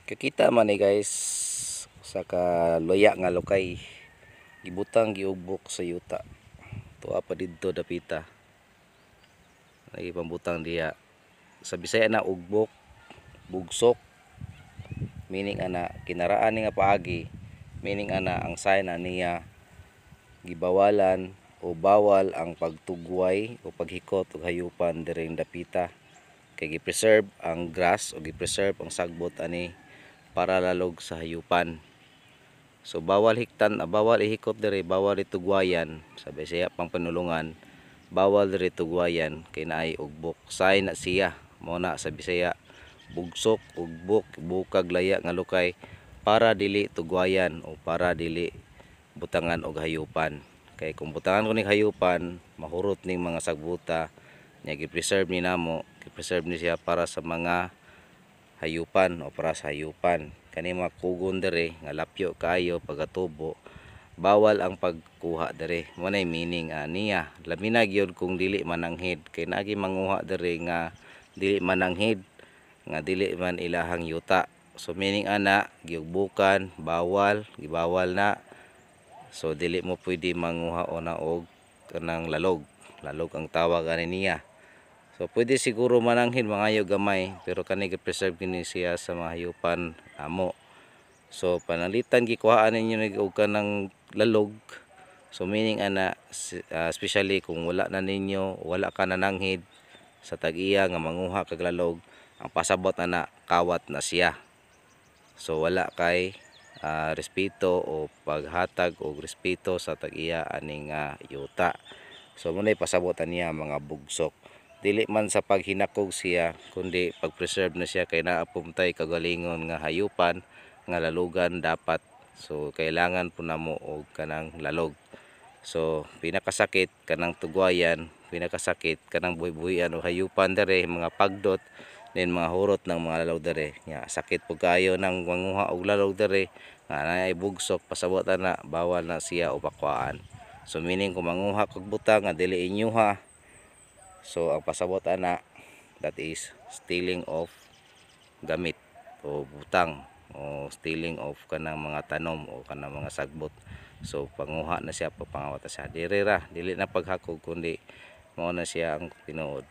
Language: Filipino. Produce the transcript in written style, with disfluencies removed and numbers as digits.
Kakita man ni guys sa kaloya nga lokay. Gibutang giugbok sa yuta. Tuwa pa didto dapita. Lagi pambutang diha. Sa Bisaya na ugbok, bugsok. Meaning ana kinaraan ni nga paagi. Meaning ana ang sign niya gibawalan o bawal ang pagtugway o paghikot og hayupan diring dapita. Kay gi-preserve ang grass o gi-preserve ang sagbot ani para lalog sa hayupan. So bawal hiktan, bawal ihikot diri, bawal itugwayan sa Bisaya pang panulungan. Bawal diri tugwayan kay naay ugbok. Sign na siya mao na sa Bisaya bugsok, ugbok, bukag laya nga lokay para dili tugwayan o para dili butangan og hayupan. Kay kung butangan ko ning hayupan, mahurot ning mga sagbuta nya gi-preserve ni namo, gi-preserve ni siya para sa mga hayupan o para sa hayupan. Kani mga kugon dere nga lapyo kayo pagatubo, bawal ang pagkuha dere. Mo nay meaning niya. Labi na gyud kung dili mananghid kay naagi manguha dere nga dili mananghid, nga dili man ilahang yuta. So meaning ana giugbukan, bawal, gibawal na. So dili mo pwede manguha ona og kanang lalog. Lalog ang tawag ani niya. So pwede siguro mananghid mangayo gamay pero kani gi-preserve kini siya sa mga hayupan amo. So panalitan gikuhaan ninyo og kanang lalog. So meaning ana especially kung wala na ninyo, wala ka nananghid sa tag-iya nga manguha kag lalog, ang pasabot ana kawat na siya. So wala kay respeto o paghatag og respeto sa tag-iya aning yuta. So munay pasabot niya mga bugsok. Dili man sa paghinakog siya kundi pag-preserve na siya kay naa pumtay kagalingon nga hayupan nga lalugan dapat. So kailangan po namo og kanang lalog. So pinakasakit kanang tugwayan, pinakasakit kanang buhi-buhian o hayupan dere mga pagdot nin mga hurot ng mga lalog dere. Nya sakit po kayo nang manguha og lalog dere nga naay bugsok, pasabot na bawal na siya o pakwaan. So meaning kung manguha kag butang nga dili inyuha, so ang pasabot ana that is stealing of gamit o butang o stealing of kanang mga tanom o kanang mga sagbot. So panguha na siya, pagpangawat na siya. Dili na paghakog kundi mao na siya ang tinuod.